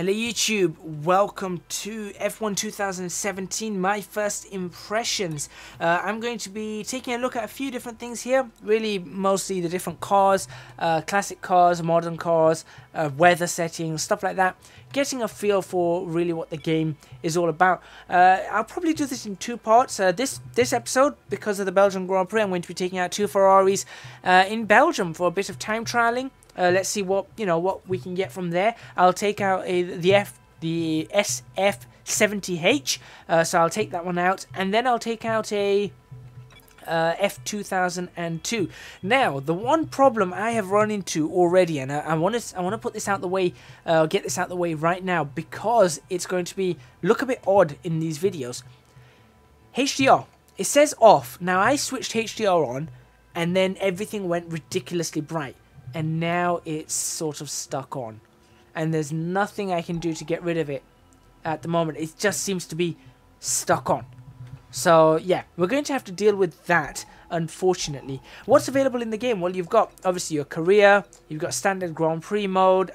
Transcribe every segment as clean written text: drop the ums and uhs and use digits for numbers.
Hello YouTube, welcome to F1 2017, my first impressions. I'm going to be taking a look at a few different things here, really mostly the different cars, classic cars, modern cars, weather settings, stuff like that, getting a feel for really what the game is all about. I'll probably do this in two parts. This episode, because of the Belgian Grand Prix, I'm going to be taking out two Ferraris in Belgium for a bit of time trialing. Let's see what we can get from there. I'll take out the SF-70H, so I'll take that one out, and then I'll take out a F2002. Now, the one problem I have run into already, and I want to put this out the way, get this out the way right now, because it's going to look a bit odd in these videos. HDR, it says off. Now I switched HDR on, and then everything went ridiculously bright. And now it's sort of stuck on, and there's nothing I can do to get rid of it at the moment. It just seems to be stuck on. So yeah, we're going to have to deal with that, unfortunately. What's available in the game? Well, you've got obviously your career, you've got standard Grand Prix mode,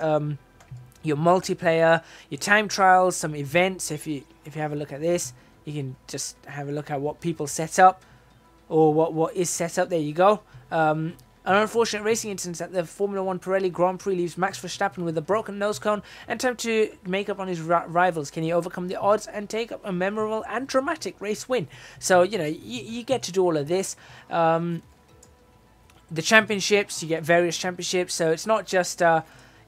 your multiplayer, your time trials, some events. If you have a look at this, you can just have a look at what people set up, or what is set up. There you go. An unfortunate racing incident at the Formula 1 Pirelli Grand Prix leaves Max Verstappen with a broken nose cone and time to make up on his rivals. Can he overcome the odds and take up a memorable and dramatic race win? So, you get to do all of this. The championships, you get various championships, so it's not just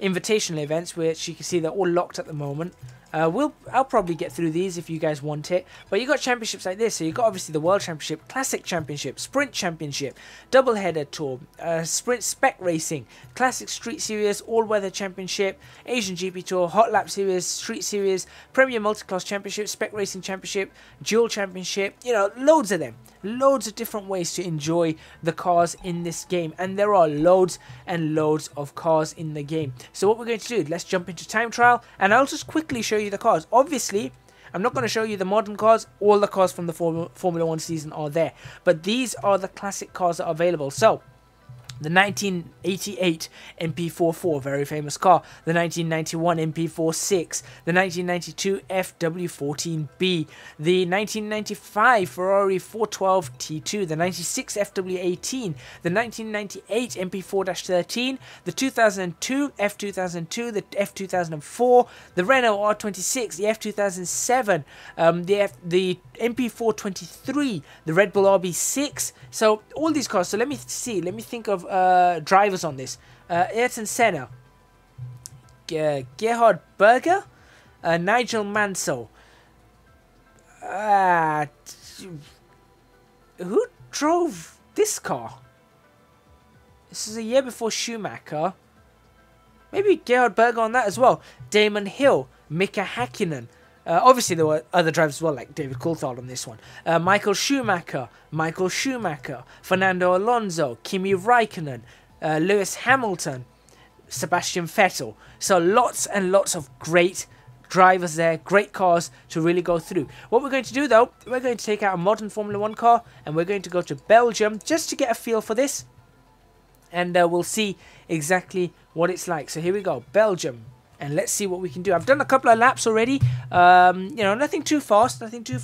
invitational events, which you can see they're all locked at the moment. I'll probably get through these if you guys want it. But you got championships like this. So you got obviously the World Championship, Classic Championship, Sprint Championship, Doubleheader Tour, Sprint Spec Racing, Classic Street Series, All Weather Championship, Asian GP Tour, Hot Lap Series, Street Series, Premier Multiclass Championship, Spec Racing Championship, Dual Championship. Loads of them. Loads of different ways to enjoy the cars in this game, and there are loads and loads of cars in the game. So what we're going to do, let's jump into time trial, and I'll just quickly show you the cars. Obviously, I'm not going to show you the modern cars. All the cars from the Formula 1 season are there, but these are the classic cars that are available. So the 1988 MP44, very famous car. The 1991 MP46. The 1992 FW14B. The 1995 Ferrari 412 T2. The 96 FW18. The 1998 MP4-13. The 2002 F2002. The F2004. The Renault R26. The F2007. The MP423. The Red Bull RB6. So all these cars. So let me think of drivers on this. Ayrton Senna, Gerhard Berger, Nigel Mansell. Who drove this car? This is a year before Schumacher. Maybe Gerhard Berger on that as well. Damon Hill, Mika Hakkinen. Obviously, there were other drivers as well, like David Coulthard on this one. Michael Schumacher, Fernando Alonso, Kimi Raikkonen, Lewis Hamilton, Sebastian Vettel. So lots and lots of great drivers there, great cars to really go through. What we're going to do, though, we're going to take out a modern Formula 1 car, and we're going to go to Belgium just to get a feel for this. And we'll see exactly what it's like. So here we go, Belgium. And let's see what we can do. I've done a couple of laps already. Nothing too fast, nothing too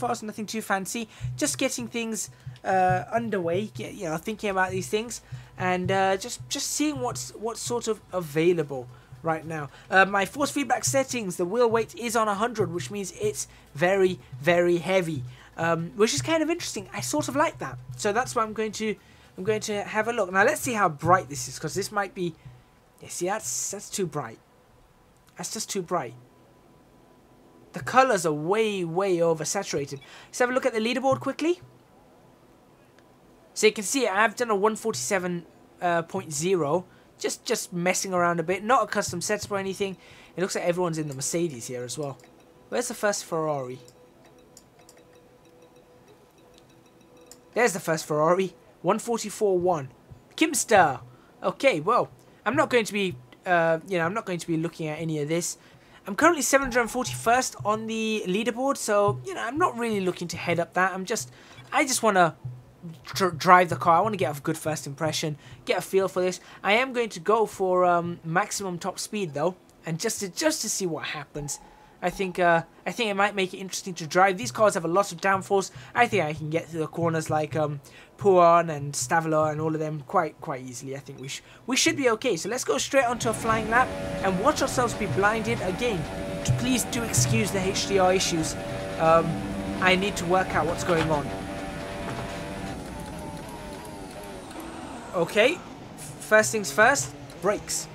fancy. Just getting things underway. Thinking about these things, and just seeing what's sort of available right now. My force feedback settings. The wheel weight is on 100, which means it's very, very heavy, which is kind of interesting. I sort of like that. So that's why I'm going to have a look. Now let's see how bright this is, because this might be. Yeah, see, that's too bright. That's just too bright. The colours are way, way oversaturated. Let's have a look at the leaderboard quickly. So you can see I've done a 147.0. Just messing around a bit. Not a custom setup or anything. It looks like everyone's in the Mercedes here as well. Where's the first Ferrari? There's the first Ferrari. 144.1. Kimster. Okay, well, I'm not going to be I'm not going to be looking at any of this. I'm currently 741st on the leaderboard, so I'm not really looking to head up that. I just want to drive the car. I want to get a good first impression, get a feel for this. I am going to go for maximum top speed though, and just to see what happens. I think it might make it interesting to drive. These cars have a lot of downforce. I think I can get through the corners like Puan and Stavilo and all of them quite easily. I think we should be okay. So let's go straight onto a flying lap and watch ourselves be blinded again. Please do excuse the HDR issues. I need to work out what's going on. Okay, first things first, brakes.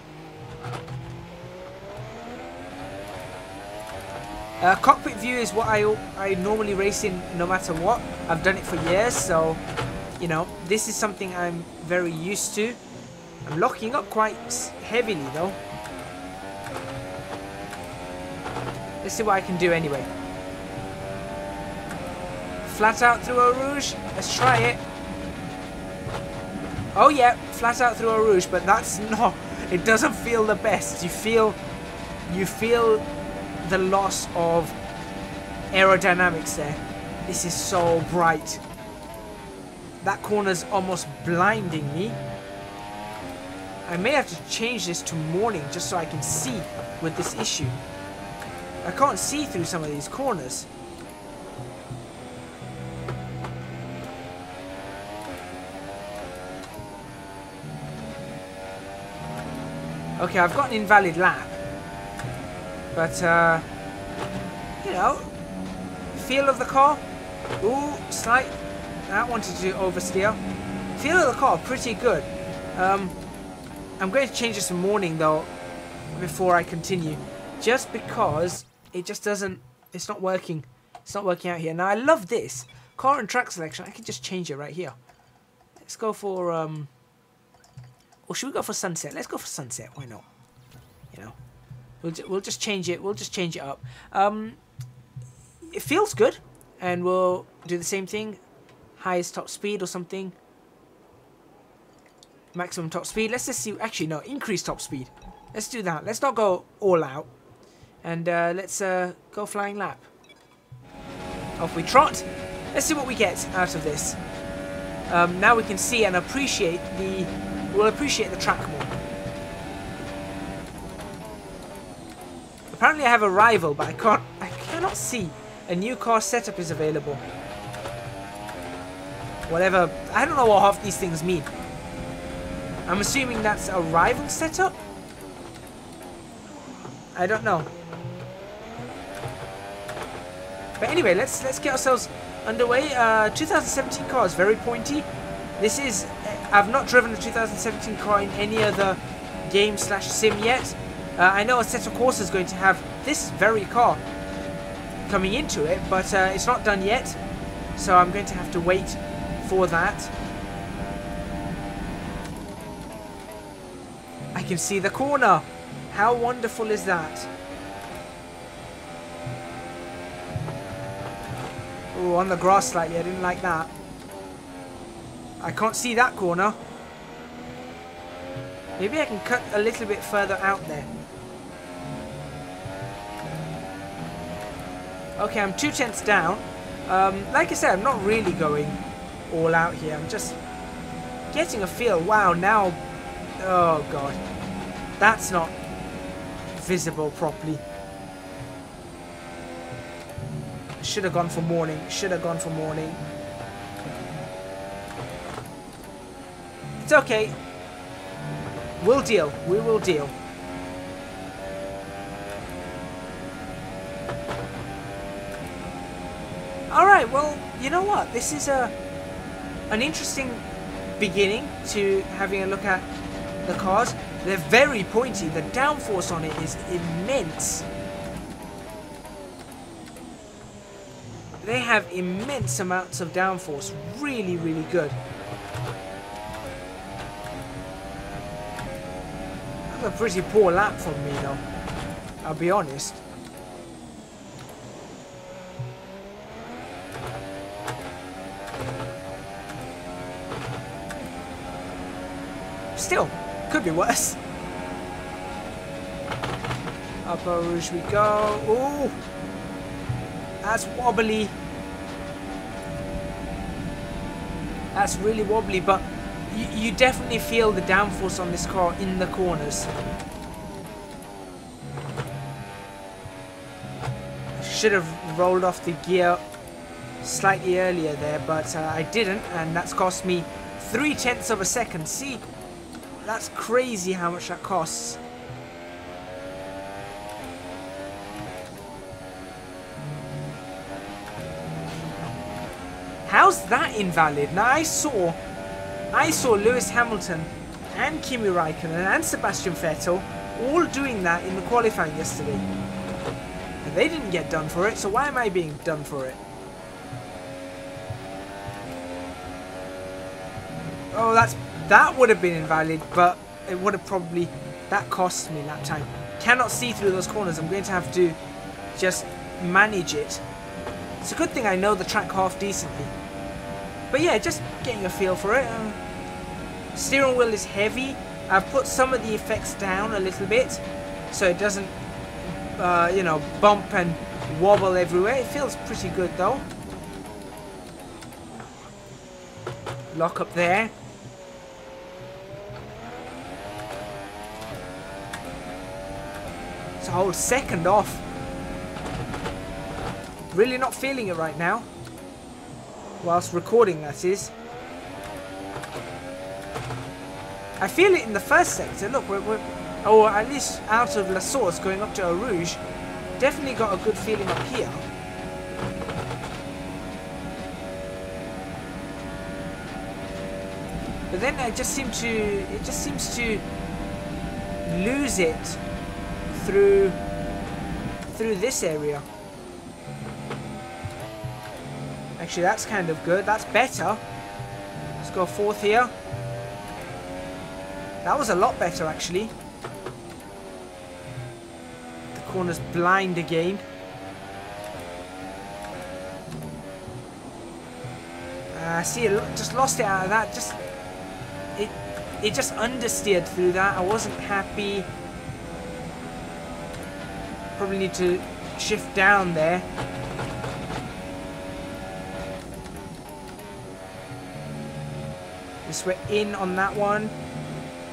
Cockpit view is what I normally race in no matter what. I've done it for years, so you know, this is something I'm very used to. I'm locking up quite heavily though. Let's see what I can do anyway. Flat out through Eau Rouge. Let's try it. Oh yeah, flat out through Eau Rouge, but that's not, it doesn't feel the best. You feel the loss of aerodynamics there. This is so bright. That corner's almost blinding me. I may have to change this to morning just so I can see with this issue. I can't see through some of these corners. Okay, I've got an invalid lap. But, you know, feel of the car. Ooh, slight. I wanted to oversteer. Feel of the car, pretty good. I'm going to change this to morning, though, before I continue. Just because it just doesn't, it's not working. It's not working out here. Now, I love this. Car and track selection, I can just change it right here. Let's go for, or should we go for sunset? Let's go for sunset. Why not? You know, we'll just change it. We'll just change it up. It feels good, and we'll do the same thing. Highest top speed or something. Maximum top speed. Let's just see. Actually, no. Increase top speed. Let's do that. Let's not go all out. And let's go flying lap. Off we trot. Let's see what we get out of this. Now we can see and appreciate the. We'll appreciate the track more. Apparently I have a rival, but I cannot see. A new car setup is available. Whatever, I don't know what half these things mean. I'm assuming that's a rival setup? I don't know. But anyway, let's get ourselves underway. 2017 car is very pointy. This is, I've not driven a 2017 car in any other game / sim yet. I know Assetto Corsa is going to have this very car coming into it, but it's not done yet. So I'm going to have to wait for that. I can see the corner. How wonderful is that? Oh, on the grass slightly. I didn't like that. I can't see that corner. Maybe I can cut a little bit further out there. Okay, I'm 2/10 down. Like I said, I'm not really going all out here. I'm just getting a feel. Wow, now... Oh, God. That's not visible properly. Should have gone for morning. Should have gone for morning. It's okay. We'll deal. We will deal. Alright, well, you know what? This is an interesting beginning to having a look at the cars. They're very pointy. The downforce on it is immense. They have immense amounts of downforce. Really, really good. That's a pretty poor lap from me, though. I'll be honest. Still, could be worse. Up Eau Rouge we go. Ooh, that's wobbly. That's really wobbly, but you definitely feel the downforce on this car in the corners. should have rolled off the gear slightly earlier there, but I didn't, and that's cost me 0.3 of a second. See, that's crazy how much that costs. How's that invalid? Now I saw Lewis Hamilton and Kimi Raikkonen and Sebastian Vettel all doing that in the qualifying yesterday. And they didn't get done for it, so why am I being done for it? Oh, that would have been invalid, but it would have probably, that cost me lap time. Cannot see through those corners. I'm going to have to just manage it. It's a good thing I know the track half decently. But yeah, just getting a feel for it. Steering wheel is heavy. I've put some of the effects down a little bit, so it doesn't, you know, bump and wobble everywhere. It feels pretty good though. Lock up there. It's a whole second off. Really not feeling it right now. Whilst recording, that is. I feel it in the first sector. Look, we're or at least out of La Source going up to Eau Rouge. Definitely got a good feeling up here. But then it just seems to lose it through this area. Actually, that's kind of good. That's better. Let's go fourth here. That was a lot better, actually. The corner's blind again. See, I just lost it out of that. It just understeered through that. I wasn't happy. Probably need to shift down there. Yes, we're in on that one.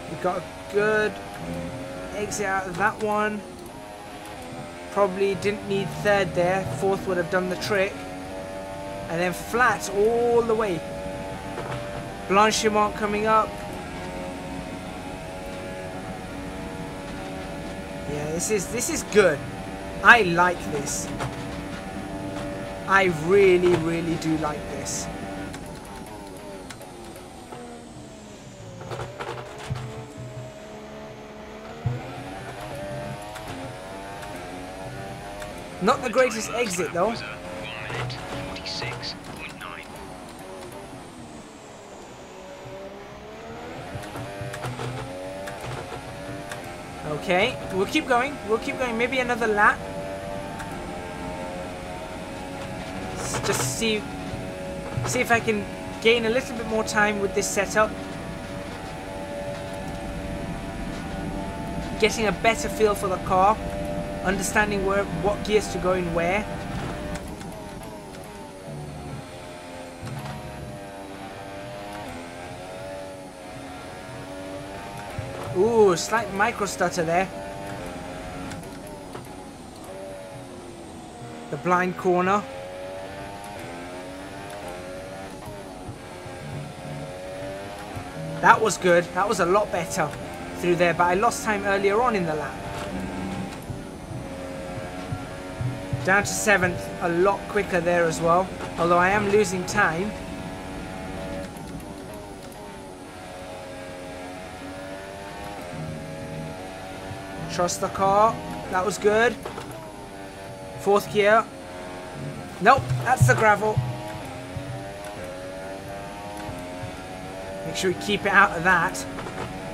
We got a good exit out of that one. Probably didn't need third there. Fourth would have done the trick. And then flat all the way. Blanchimont coming up. Yeah, this is good. I like this. I really, really do like this. Not the greatest exit though. 1 minute 46.9. Okay, we'll keep going. We'll keep going. Maybe another lap. Let's just see if I can gain a little bit more time with this setup. Getting a better feel for the car. Understanding what gears to go in where. Ooh, slight micro stutter there. The blind corner. That was good. That was a lot better through there, but I lost time earlier on in the lap. Down to 7th, a lot quicker there as well. Although I am losing time. Trust the car. That was good. 4th gear. Nope, that's the gravel. Make sure we keep it out of that.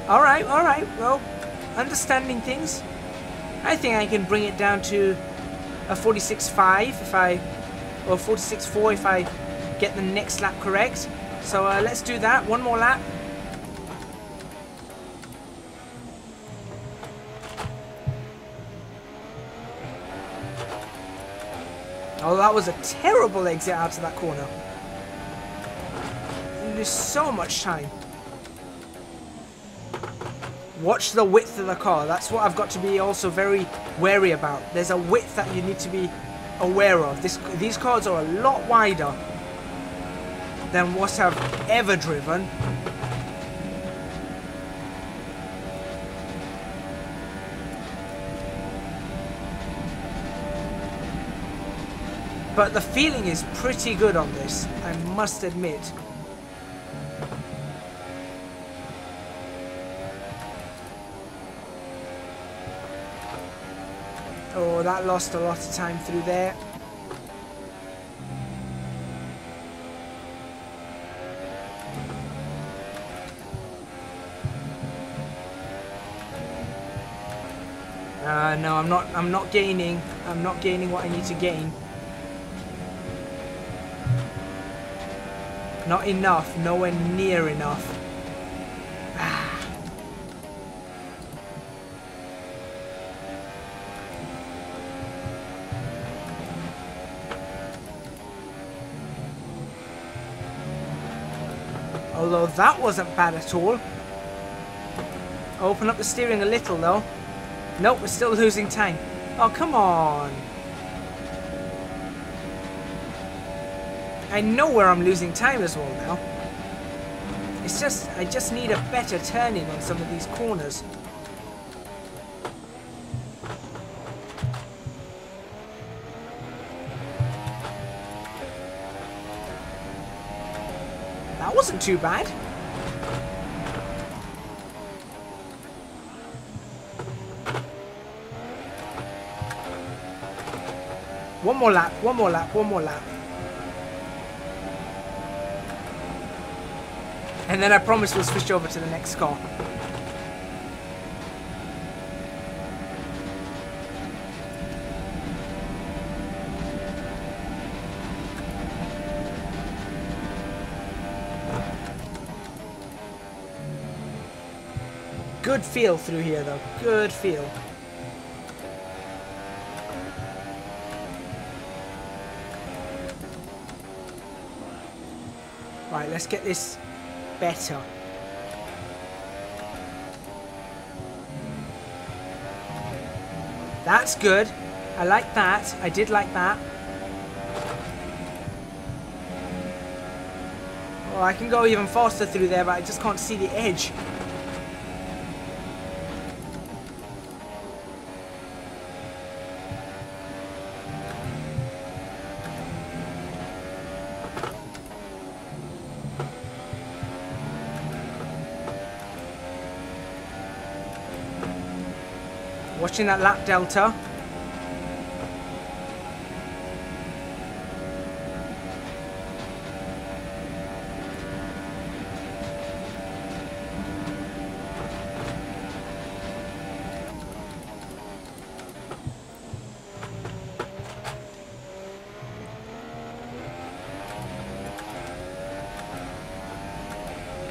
Alright, alright. Well, understanding things. I think I can bring it down to a 46.5 if I, or 46.4 if I get the next lap correct. So let's do that. One more lap. Oh, that was a terrible exit out of that corner. You lose so much time. Watch the width of the car. That's what I've got to be also very wary about. There's a width that you need to be aware of. These cars are a lot wider than what I've ever driven. But the feeling is pretty good on this, I must admit. Oh, that lost a lot of time through there. No, I'm not gaining. I'm not gaining what I need to gain. Not enough, nowhere near enough. Although that wasn't bad at all. Open up the steering a little though. Nope, we're still losing time. Oh, come on. I know where I'm losing time as well now. It's just, I just need a better turning on some of these corners. That wasn't too bad. One more lap, one more lap, one more lap. And then I promise we'll switch over to the next car. Good feel through here though, good feel. Right, let's get this better. That's good. I like that. I did like that. Oh, I can go even faster through there, but I just can't see the edge. Watching that lap delta.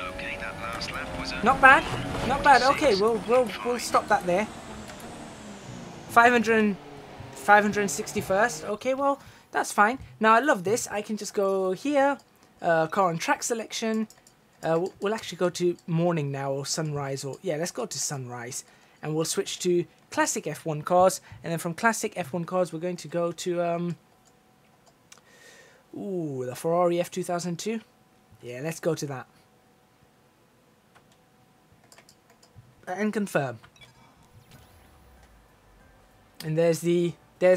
Okay, that last lap was a Not bad. Not bad. Okay, we'll stop that there. 561st. Okay, well, that's fine. Now, I love this. I can just go here, car and track selection. We'll actually go to morning now, or sunrise, or yeah, let's go to sunrise. And we'll switch to classic F1 cars. And then from classic F1 cars, we're going to go to, the Ferrari F2002. Yeah, let's go to that. And confirm. And there's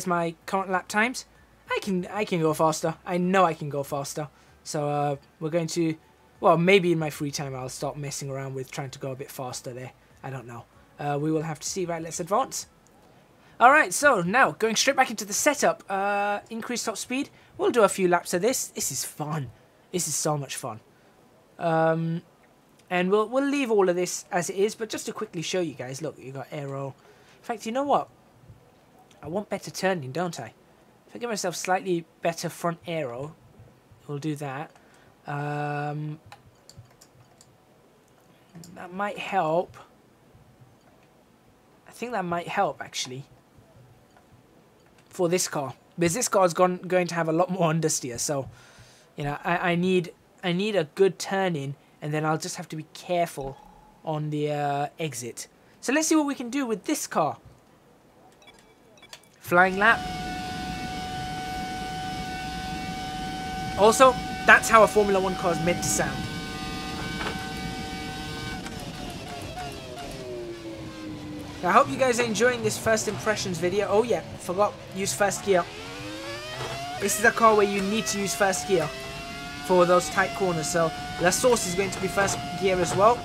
my current lap times. I can go faster. I know I can go faster. So we're going to, well, maybe in my free time I'll start messing around with trying to go a bit faster there. I don't know. We will have to see. Right, let's advance. Alright, so now going straight back into the setup. Increase top speed. We'll do a few laps of this. This is fun. This is so much fun. And we'll leave all of this as it is, but just to quickly show you guys, look, you got aero. In fact, you know what? I want better turning, don't I? If I give myself slightly better front aero, we'll do that. That might help. I think that might help, actually. For this car. Because this car is going to have a lot more understeer. So, you know, I need a good turn-in. And then I'll just have to be careful on the exit. So let's see what we can do with this car. Flying lap. Also, that's how a Formula 1 car is meant to sound. Now, I hope you guys are enjoying this first impressions video. Oh yeah, forgot, use first gear. This is a car where you need to use first gear for those tight corners. So the Source is going to be first gear as well.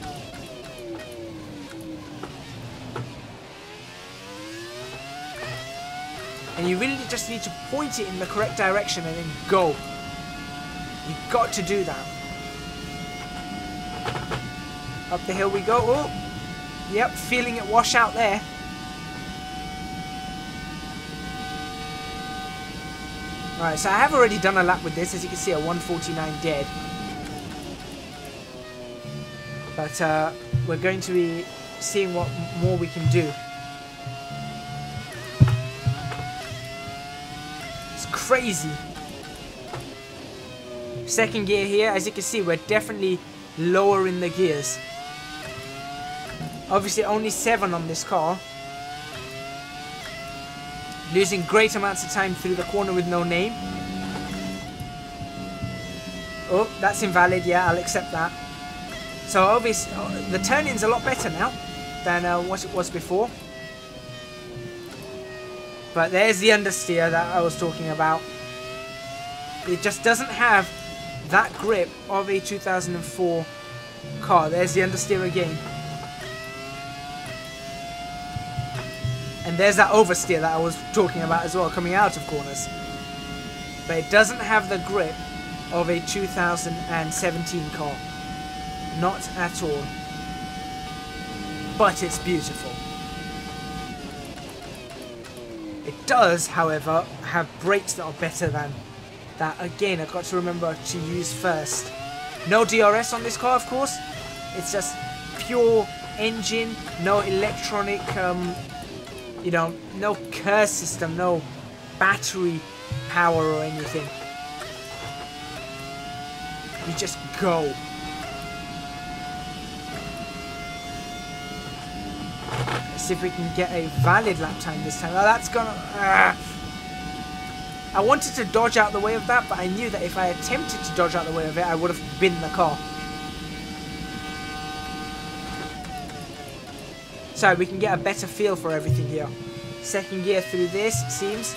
And you really just need to point it in the correct direction and then go. You've got to do that. Up the hill we go. Oh, yep, feeling it wash out there. Alright, so I have already done a lap with this. As you can see, a 149 dead. But we're going to be seeing what more we can do. It's crazy. Second gear here. As you can see, we're definitely lowering the gears. Obviously, only 7 on this car. Losing great amounts of time through the corner with no name. Oh, that's invalid. Yeah, I'll accept that. So obviously, the turning's a lot better now than what it was before. But there's the understeer that I was talking about. It just doesn't have that grip of a 2004 car. There's the understeer again. And there's that oversteer that I was talking about as well, coming out of corners. But it doesn't have the grip of a 2017 car. Not at all. But it's beautiful. It does, however, have brakes that are better than that. Again, I've got to remember to use first. No DRS on this car, of course. It's just pure engine, no electronic, you know, no curse system, no battery power or anything. You just go. Let's see if we can get a valid lap time this time. Oh, that's gonna... I wanted to dodge out the way of that, but I knew that if I attempted to dodge out the way of it, I would have binned the car. So we can get a better feel for everything here. Second gear through this, seems.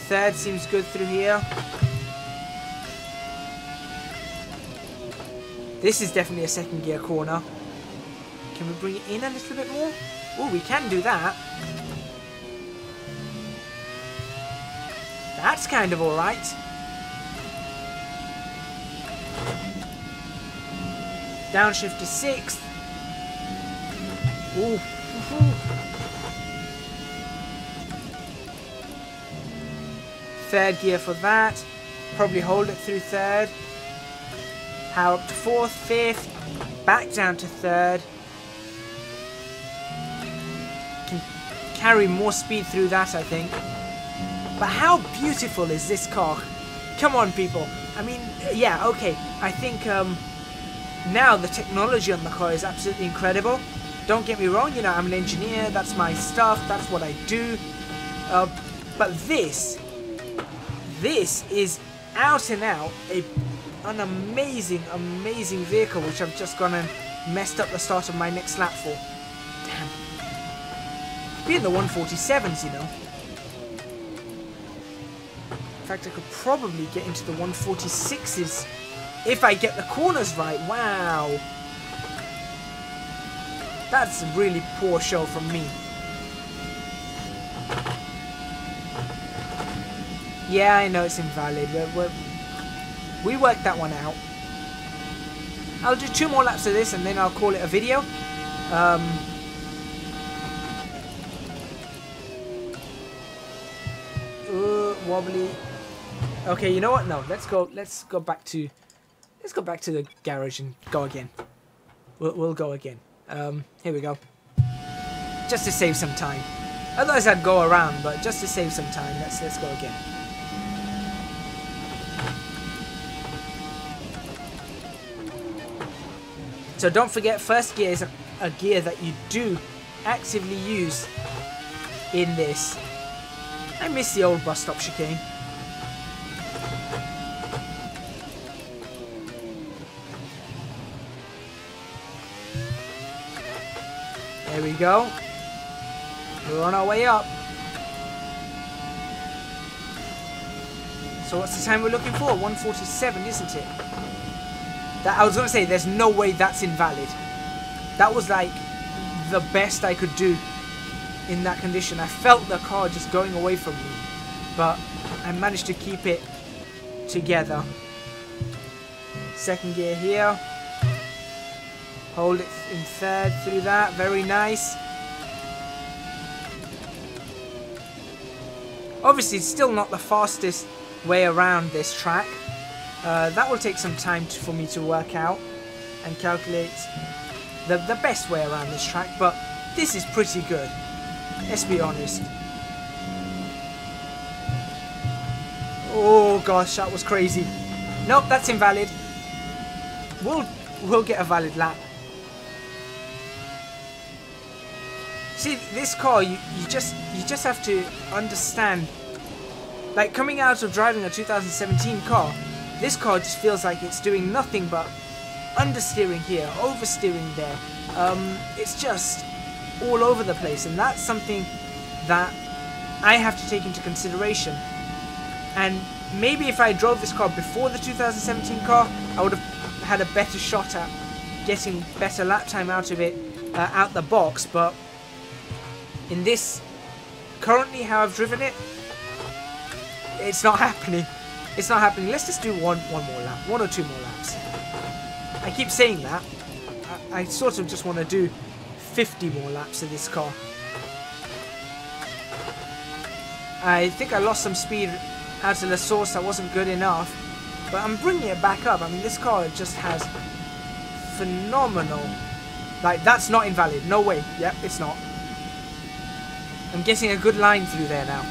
Third seems good through here. This is definitely a second gear corner. Can we bring it in a little bit more? Oh, we can do that. That's kind of alright. Downshift to 6th. Ooh. Third gear for that. Probably hold it through third. Power up to 4th, 5th. Back down to 3rd. Can carry more speed through that, I think. But how beautiful is this car? Come on, people. I mean, yeah, okay. I think now the technology on the car is absolutely incredible. Don't get me wrong, you know, I'm an engineer. That's my stuff. That's what I do. But this is out and out an amazing, amazing vehicle, which I've just gone and messed up the start of my next lap for. Damn. Be in the 147s, you know. In fact, I could probably get into the 146s if I get the corners right. Wow. That's a really poor show from me. Yeah, I know it's invalid. We worked that one out. I'll do 2 more laps of this and then I'll call it a video. Wobbly. Okay, you know what? No, let's go back to the garage and go again. We'll go again. Here we go. Just to save some time. Otherwise I'd go around, but just to save some time, let's go again. So don't forget, first gear is a gear that you do actively use in this. I miss the old bus stop chicane. There we go. We're on our way up. So what's the time we're looking for? 1:47, isn't it? That I was going to say, there's no way that's invalid. That was like the best I could do in that condition. I felt the car just going away from me, but I managed to keep it together. Second gear here. Hold it in third through that. Very nice. Obviously, it's still not the fastest way around this track. That will take some time for me to work out and calculate the best way around this track, but this is pretty good. Let's be honest. Oh gosh, that was crazy. Nope, that's invalid. We'll get a valid lap. See, this car, you just have to understand. Like, coming out of driving a 2017 car, this car just feels like it's doing nothing but understeering here, oversteering there. It's just all over the place, and that's something that I have to take into consideration. And maybe if I drove this car before the 2017 car, I would have had a better shot at getting better lap time out of it out the box. But in this, currently how I've driven it, it's not happening. It's not happening. Let's just do one more lap, 1 or 2 more laps. I keep saying that. I sort of just want to do 50 more laps of this car. I think I lost some speed out of the source. That wasn't good enough, but I'm bringing it back up. I mean, this car just has phenomenal. Like, that's not invalid. No way. Yep, it's not. I'm getting a good line through there now.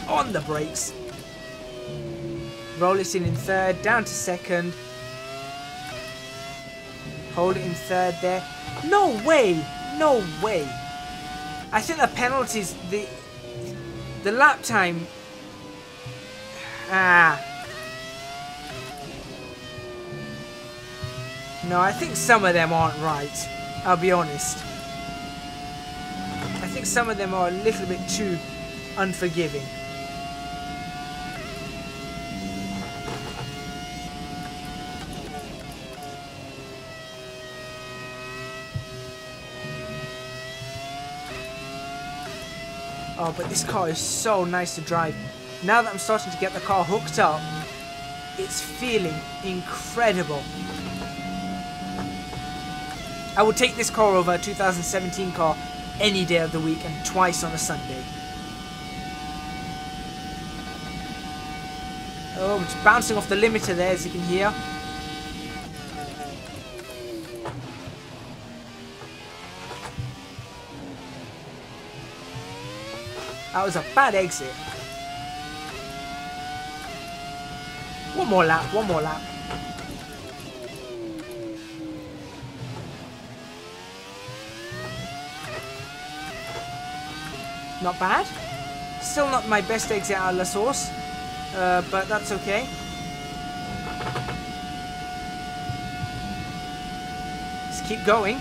On the brakes. Roll it in third, down to second. Hold it in third there. No way! No way! I think the penalties, the lap time. No, I think some of them aren't right. I'll be honest. I think some of them are a little bit too unforgiving. Oh, but this car is so nice to drive. Now that I'm starting to get the car hooked up, it's feeling incredible. I would take this car over a 2017 car any day of the week and twice on a Sunday. Oh, it's bouncing off the limiter there, as you can hear. That was a bad exit. One more lap, one more lap. Not bad. Still not my best exit out of La Source, but that's okay. Let's keep going.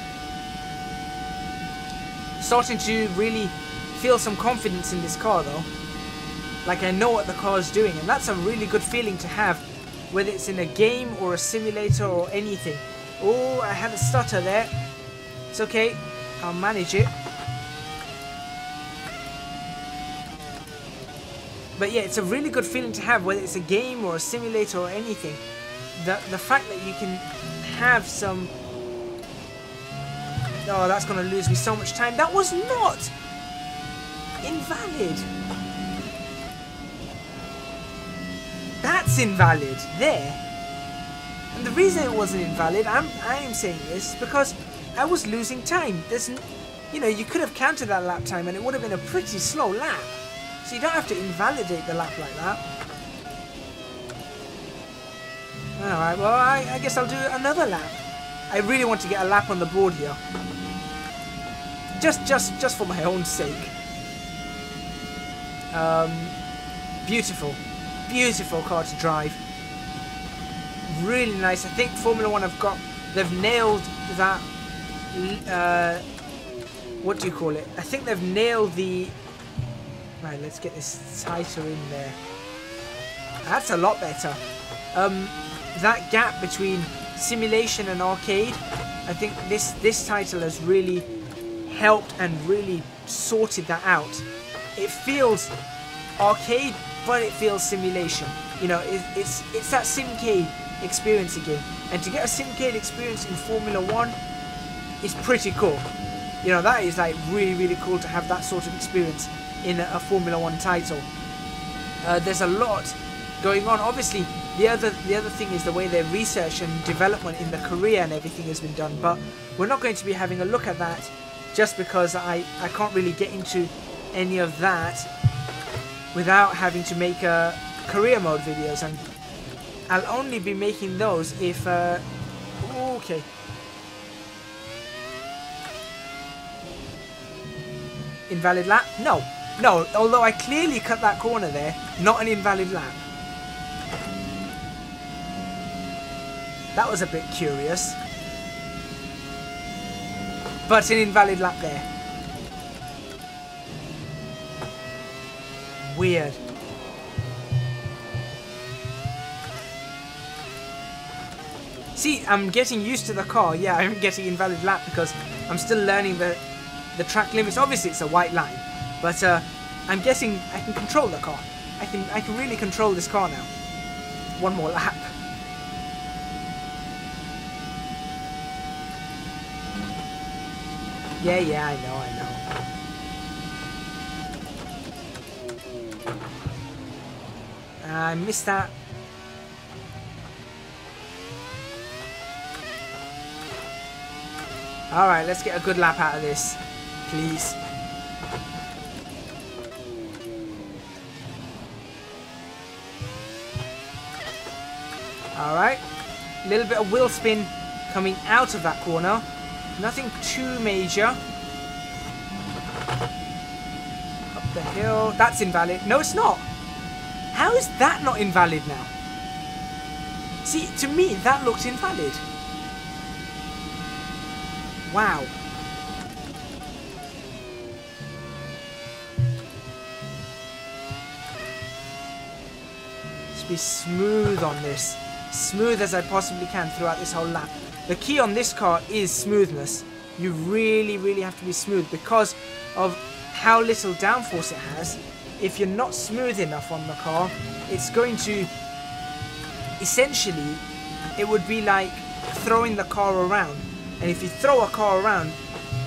Starting to really feel some confidence in this car though. Like, I know what the car is doing, and that's a really good feeling to have, whether it's in a game or a simulator or anything. Oh, I had a stutter there. It's okay, I'll manage it. But yeah, it's a really good feeling to have, whether it's a game or a simulator or anything. The fact that you can have some... Oh, that's going to lose me so much time. That was not invalid. That's invalid there. And the reason it wasn't invalid, I am saying this, because I was losing time. You know, you could have counted that lap time and it would have been a pretty slow lap. So you don't have to invalidate the lap like that. Alright, well, I guess I'll do another lap. I really want to get a lap on the board here. Just for my own sake. Beautiful. Beautiful car to drive. Really nice. I think Formula 1 have got they've nailed that. What do you call it? I think they've nailed the. Right, let's get this tighter in there. That's a lot better. That gap between simulation and arcade, I think this title has really helped and really sorted that out. It feels arcade, but it feels simulation. You know, it's that simcade experience again. And to get a simcade experience in Formula 1 is pretty cool. You know, that is like really, really cool to have that sort of experience in a Formula 1 title. There's a lot going on. Obviously, the other thing is the way their research and development in the career and everything has been done. But we're not going to be having a look at that just because I can't really get into any of that without having to make career mode videos, and I'll only be making those if okay. Invalid lap? No, although I clearly cut that corner there, not an invalid lap. That was a bit curious, but an invalid lap there. Weird. See, I'm getting used to the car. Yeah, I'm getting invalid lap because I'm still learning the track limits. Obviously, it's a white line, but I'm guessing I can control the car. I can really control this car now. One more lap. Yeah, I know. I missed that. Alright, let's get a good lap out of this, please. Alright, a little bit of wheel spin coming out of that corner. Nothing too major. Up the hill. That's invalid. No, it's not. How is that not invalid now? See, to me, that looked invalid. Wow. Just be smooth on this. Smooth as I possibly can throughout this whole lap. The key on this car is smoothness. You really, really have to be smooth because of how little downforce it has. If you're not smooth enough on the car, it's going to... Essentially, it would be like throwing the car around. And if you throw a car around,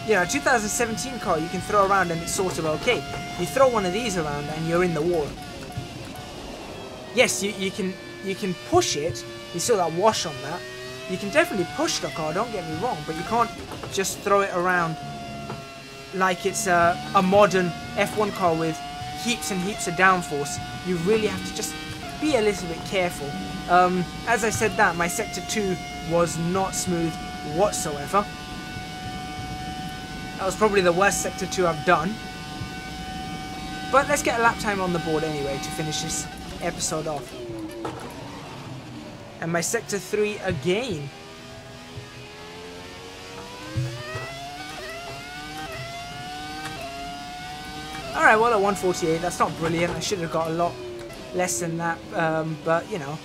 you know, a 2017 car you can throw around and it's sort of okay. You throw one of these around and you're in the wall. Yes, you can push it. You saw that wash on that. You can definitely push the car, don't get me wrong, but you can't just throw it around like it's a modern F1 car with heaps and heaps of downforce. You really have to just be a little bit careful. As I said that, my Sector 2 was not smooth whatsoever. That was probably the worst Sector 2 I've done. But let's get a lap time on the board anyway to finish this episode off. And my Sector 3 again. Alright, well at 148, that's not brilliant. I should have got a lot less than that. But, you know,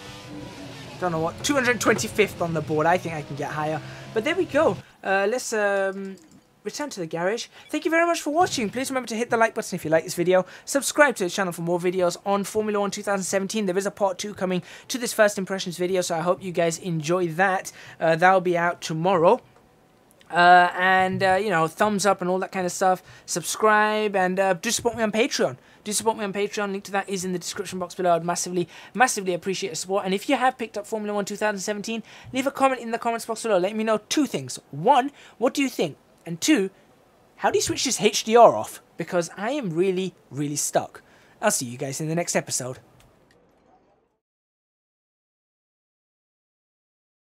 don't know what. 225th on the board. I think I can get higher. But there we go. Let's return to the garage. Thank you very much for watching. Please remember to hit the like button if you like this video. Subscribe to the channel for more videos on Formula 1 2017. There is a part 2 coming to this first impressions video, so I hope you guys enjoy that. That'll be out tomorrow. You know, thumbs up and all that kind of stuff. Subscribe and do support me on Patreon. Do support me on Patreon. Link to that is in the description box below. I'd massively appreciate the support. And if you have picked up Formula 1 2017, leave a comment in the comments box below. Let me know 2 things. 1, what do you think? And 2, how do you switch this HDR off? Because I am really, really stuck. I'll see you guys in the next episode.